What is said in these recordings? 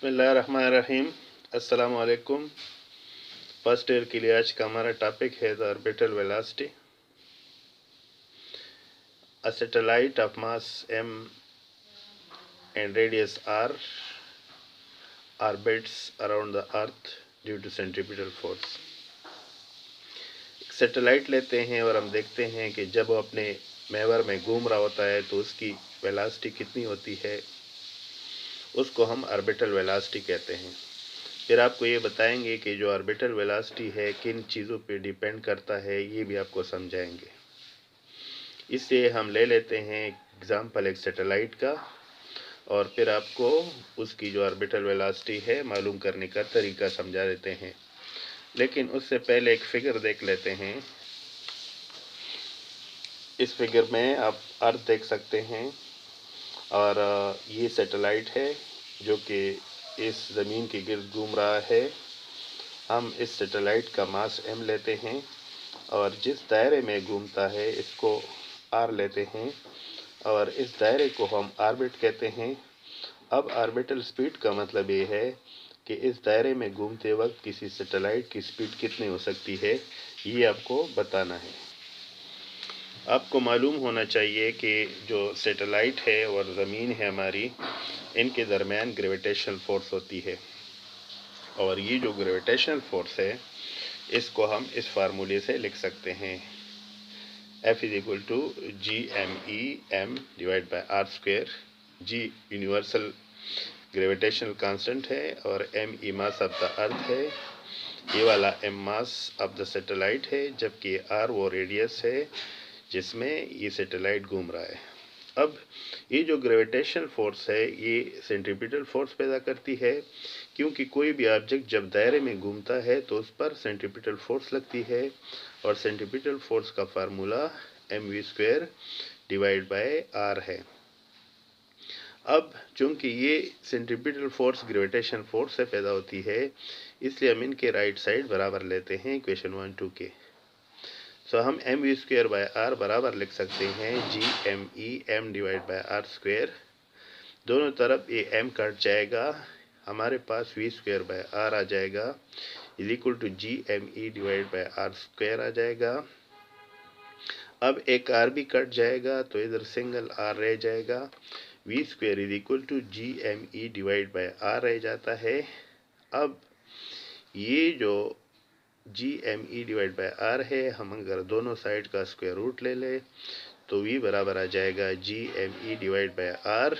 बिस्मिल्लाहिर्रहमानिर्रहीम। अस्सलाम वालेकुम। फर्स्ट ईयर के लिए आज का हमारा टॉपिक है the orbital velocity. A satellite of mass m and radius r orbits around the earth due to centripetal force। एक सैटेलाइट लेते हैं और हम देखते हैं कि जब वो अपने महवर में घूम रहा होता है तो उसकी वेलोसिटी कितनी होती है, उसको हम ऑर्बिटल वेलोसिटी कहते हैं। फिर आपको ये बताएंगे कि जो ऑर्बिटल वेलोसिटी है किन चीज़ों पे डिपेंड करता है, ये भी आपको समझाएंगे। इससे हम ले लेते हैं एग्जाम्पल एक सैटेलाइट का और फिर आपको उसकी जो ऑर्बिटल वेलोसिटी है मालूम करने का तरीका समझा देते हैं। लेकिन उससे पहले एक फिगर देख लेते हैं। इस फिगर में आप अर्थ देख सकते हैं और ये सैटेलाइट है जो कि इस ज़मीन के गिर्द घूम रहा है। हम इस सैटेलाइट का मास m लेते हैं और जिस दायरे में घूमता है इसको r लेते हैं और इस दायरे को हम ऑर्बिट कहते हैं। अब ऑर्बिटल स्पीड का मतलब ये है कि इस दायरे में घूमते वक्त किसी सैटेलाइट की स्पीड कितनी हो सकती है, ये आपको बताना है। आपको मालूम होना चाहिए कि जो सैटेलाइट है और ज़मीन है हमारी, इनके दरमियान ग्रेविटेशनल फोर्स होती है और ये जो ग्रेविटेशनल फोर्स है इसको हम इस फार्मूले से लिख सकते हैं। F is equal to GME m/r²। G universal gravitational constant है और M mass of the earth है। ये वाला M mass of the satellite है, जबकि R वो रेडियस है जिसमें ये सैटेलाइट घूम रहा है। अब ये जो ग्रेविटेशनल फोर्स है ये सेंट्रीपिटल फोर्स पैदा करती है, क्योंकि कोई भी ऑब्जेक्ट जब दायरे में घूमता है तो उस पर सेंट्रीपिटल फोर्स लगती है और सेंट्रीपिटल फोर्स का formula mv² divide by r है। अब चूंकि ये सेंट्रीपिटल फोर्स ग्रेविटेशन फोर्स से पैदा होती है, इसलिए हम इनके राइट साइड बराबर लेते हैं इक्वेशन 1 2 के। सो हम mv² बाय r बराबर लिख सकते हैं GME m divide by r²। दोनों तरफ ये m कट जाएगा, हमारे पास v² बाय r आ जाएगा is equal to GME divide by r² आ जाएगा। अब एक r भी कट जाएगा तो इधर सिंगल r रह जाएगा। v² is equal to GME divide by r रह जाता है। अब ये जो GME डिवाइड बाय r है, हम अगर दोनों साइड का स्क्वायर रूट ले ले तो v बराबर आ जाएगा GME डिवाइड बाय r।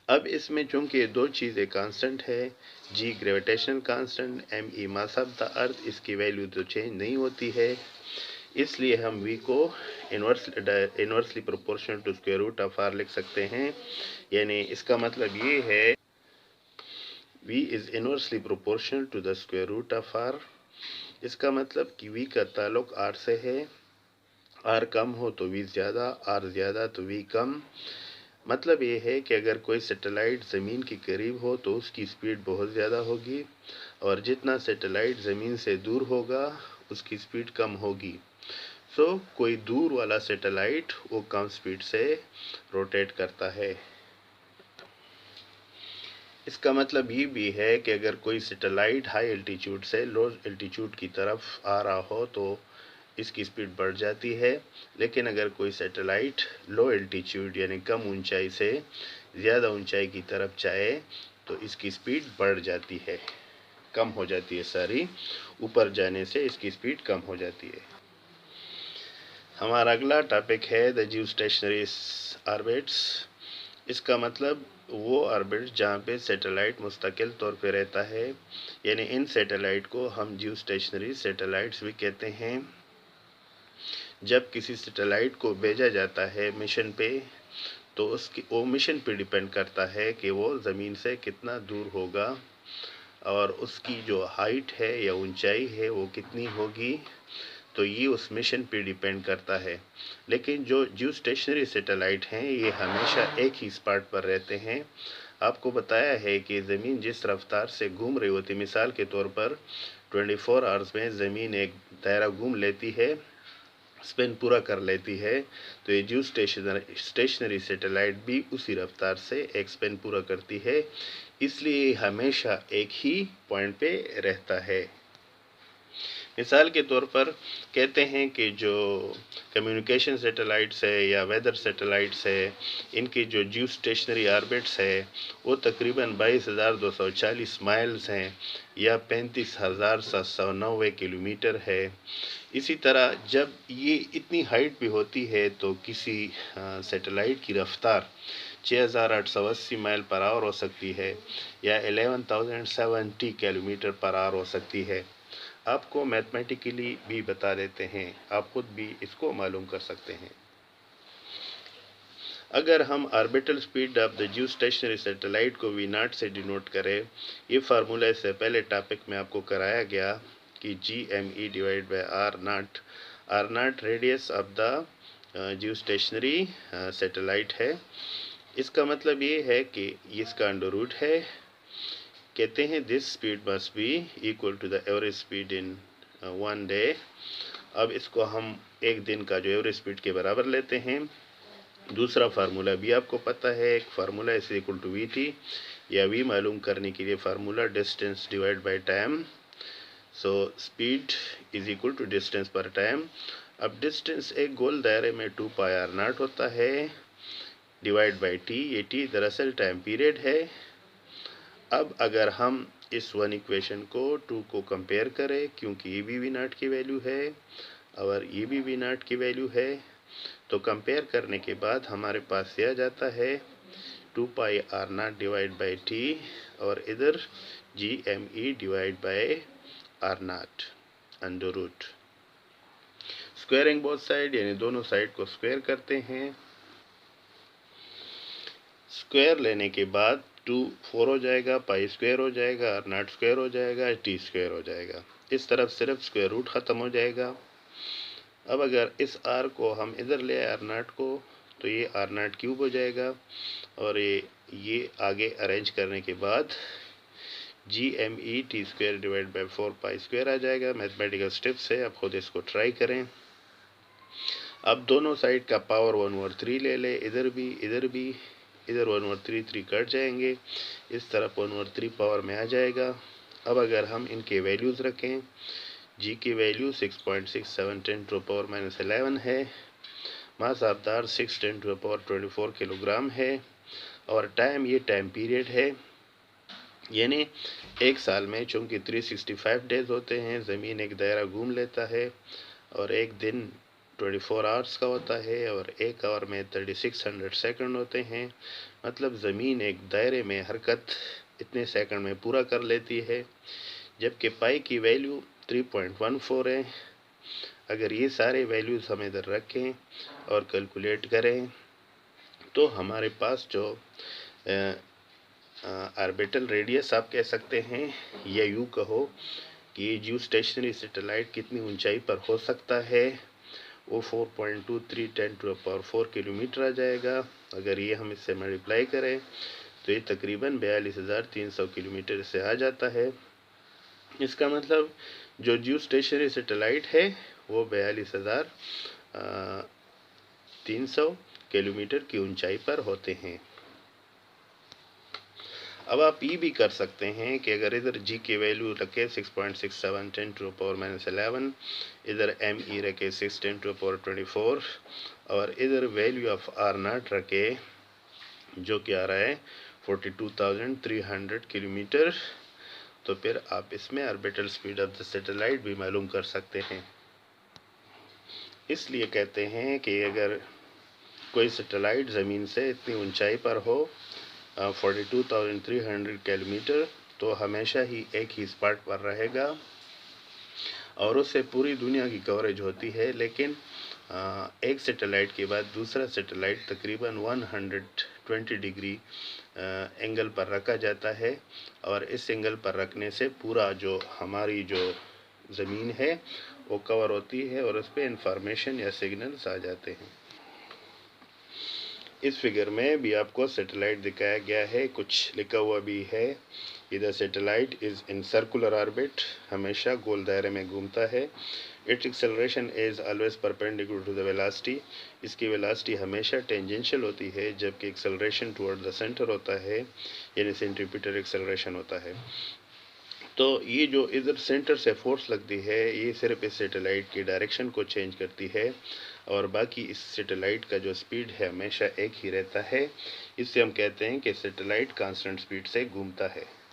अब इसमें चूंकि दो चीज़ें कांस्टेंट है, g gravitational constant, m mass of the अर्थ, इसकी वैल्यू तो चेंज नहीं होती है, इसलिए हम v को inversely proportional to square root of r लिख सकते हैं। यानी इसका मतलब ये है v is inversely proportional to the square root of r। इसका मतलब कि v का ताल्लुक r से है, r कम हो तो v ज़्यादा, r ज़्यादा तो v कम। मतलब ये है कि अगर कोई सैटेलाइट ज़मीन के करीब हो तो उसकी स्पीड बहुत ज़्यादा होगी और जितना सैटेलाइट ज़मीन से दूर होगा उसकी स्पीड कम होगी। सो कोई दूर वाला सैटेलाइट वो कम स्पीड से रोटेट करता है। इसका मतलब ये भी है कि अगर कोई सैटेलाइट हाई एल्टीट्यूड से लो एल्टीट्यूड की तरफ आ रहा हो तो इसकी स्पीड बढ़ जाती है, लेकिन अगर कोई सैटेलाइट लो एल्टीट्यूड यानी कम ऊंचाई से ज़्यादा ऊंचाई की तरफ जाए तो इसकी स्पीड बढ़ जाती है, कम हो जाती है। सारी ऊपर जाने से इसकी स्पीड कम हो जाती है। हमारा अगला टॉपिक है द जियोस्टेशनरी ऑर्बिट्स। इसका मतलब वो ऑर्बिट जहाँ पे सैटेलाइट मुस्तकिल तौर पे रहता है, यानी इन सैटेलाइट को हम जियोस्टेशनरी सैटेलाइट्स भी कहते हैं। जब किसी सैटेलाइट को भेजा जाता है मिशन पे तो उसकी वो मिशन पे डिपेंड करता है कि वो ज़मीन से कितना दूर होगा और उसकी जो हाइट है या ऊंचाई है वो कितनी होगी, तो ये उस मिशन पे डिपेंड करता है। लेकिन जो जियोस्टेशनरी सैटेलाइट हैं ये हमेशा एक ही स्पॉट पर रहते हैं। आपको बताया है कि ज़मीन जिस रफ्तार से घूम रही होती, मिसाल के तौर पर 24 आवर्स में ज़मीन एक दायरा घूम लेती है स्पिन पूरा कर लेती है, तो ये जियो स्टेशनरी सैटेलाइट भी उसी रफ्तार से एक स्पिन पूरा करती है, इसलिए हमेशा एक ही पॉइंट पे रहता है। मिसाल के तौर पर कहते हैं कि जो कम्युनिकेशन सैटेलाइट्स है या वेदर सैटेलाइट्स है, इनकी जो जियो स्टेशनरी ऑर्बिट्स है वो तकरीबन 22,240 माइल्स हैं या 35,790 किलोमीटर है। इसी तरह जब ये इतनी हाइट पे होती है तो किसी सैटेलाइट की रफ्तार 6,880 माइल पर आवर हो सकती है या 11,070 किलोमीटर पर आवर हो सकती है। आपको मैथमेटिकली भी बता देते हैं, आप खुद भी इसको मालूम कर सकते हैं। अगर हम orbital speed of the geostationary satellite को वी नॉट से डिनोट करें, ये फार्मूला इससे पहले टॉपिक में आपको कराया गया कि GME divide by R naught radius of the geostationary satellite है। इसका मतलब ये है कि इसका अंडर रूट है, कहते हैं this speed must be equal to the average speed in 1 day. अब इसको हम एक दिन का जो एवरेज स्पीड के बराबर लेते हैं। दूसरा फार्मूला भी आपको पता है, एक formula is equal to VT या V मालूम करने के लिए formula distance divide by time. So speed is equal to distance per time. अब डिस्टेंस एक गोल दायरे में 2πr0 होता है डिवाइड बाय T। ये T दरअसल टाइम पीरियड है। अब अगर हम इस वन इक्वेशन को 2 को कंपेयर करें, क्योंकि ये भी V0 की वैल्यू है और ये भी V0 की वैल्यू है, तो कंपेयर करने के बाद हमारे पास यह जाता है 2πr0 डिवाइड बाई T और इधर GME divide by R0 under root. Squaring both side यानी दोनों साइड को स्क्वायर करते हैं। स्क्वायर लेने के बाद 2 4 हो जाएगा, पाई स्क्वायर हो जाएगा, R0 स्क्वायर हो जाएगा, T स्क्वायर हो जाएगा। इस तरफ सिर्फ स्क्वायर रूट ख़त्म हो जाएगा। अब अगर इस R को हम इधर ले आए R0 को, तो ये R0 क्यूब हो जाएगा और ये आगे अरेंज करने के बाद GME T square divide by 4 pi square आ जाएगा। मैथमेटिकल स्टेप्स है, आप खुद इसको ट्राई करें। अब दोनों साइड का पावर 1/3 ले ले, इधर भी इधर 1/3 3 कट जाएंगे, इस तरफ 1/3 पावर में आ जाएगा। अब अगर हम इनके वैल्यूज़ रखें, G की वैल्यू 6.67 10 टू पावर -11 है, mass of the earth 6 10 to power 24 kilogram है और टाइम ये टाइम पीरियड है, यानी एक साल में चूँकि 365 डेज होते हैं, ज़मीन एक दायरा घूम लेता है और एक दिन 24 आवर्स का होता है और एक आवर में 3600 सेकंड होते हैं। मतलब ज़मीन एक दायरे में हरकत इतने सेकंड में पूरा कर लेती है, जबकि पाई की वैल्यू 3.14 है। अगर ये सारे वैल्यूज़ हम इधर रखें और कैलकुलेट करें तो हमारे पास जो ऑर्बिटल रेडियस आप कह सकते हैं या यूँ कहो कि ये जियो स्टेशनरी सैटेलाइट कितनी ऊंचाई पर हो सकता है, वो 4.23 10 टू पावर 4 किलोमीटर आ जाएगा। अगर ये हम इससे मल्टीप्लाई करें तो ये तकरीबन 42,300 किलोमीटर से आ जाता है। इसका मतलब जो जियो स्टेशनरी सैटेलाइट है वो 42,300 किलोमीटर की ऊंचाई पर होते हैं। अब आप ये भी कर सकते हैं कि अगर इधर G की वैल्यू रखे 6.67 10 टू पावर -11, इधर ME रखे 6 10 टू पावर 24 और इधर वैल्यू ऑफ R0 रखे जो कि आ रहा है 42,300 किलोमीटर, तो फिर आप इसमें orbital speed of the satellite भी मालूम कर सकते हैं। इसलिए कहते हैं कि अगर कोई सैटेलाइट ज़मीन से इतनी ऊंचाई पर हो 42,300 किलोमीटर, तो हमेशा ही एक ही स्पॉट पर रहेगा और उससे पूरी दुनिया की कवरेज होती है। लेकिन एक सैटेलाइट के बाद दूसरा सैटेलाइट तकरीबन 120 डिग्री एंगल पर रखा जाता है और इस एंगल पर रखने से पूरा जो हमारी जो ज़मीन है वो कवर होती है और उस पर इंफॉर्मेशन या सिग्नल्स आ जाते हैं। इस फिगर में भी आपको सैटेलाइट दिखाया गया है, कुछ लिखा हुआ भी है। इधर satellite is in circular orbit, हमेशा गोल दायरे में घूमता है। Its acceleration is always perpendicular to the velocity. इसकी वेलोसिटी हमेशा टेंजेंशियल होती है, जबकि एक्सेलरेशन टुवर्ड द सेंटर होता है, यानी सेंट्रीपिटल एक्सेलरेशन होता है। तो ये जो इधर सेंटर से फोर्स लगती है, ये सिर्फ इस सैटेलाइट की डायरेक्शन को चेंज करती है, और बाकी इस सैटेलाइट का जो स्पीड है हमेशा एक ही रहता है। इससे हम कहते हैं कि सैटेलाइट कांस्टेंट स्पीड से घूमता है।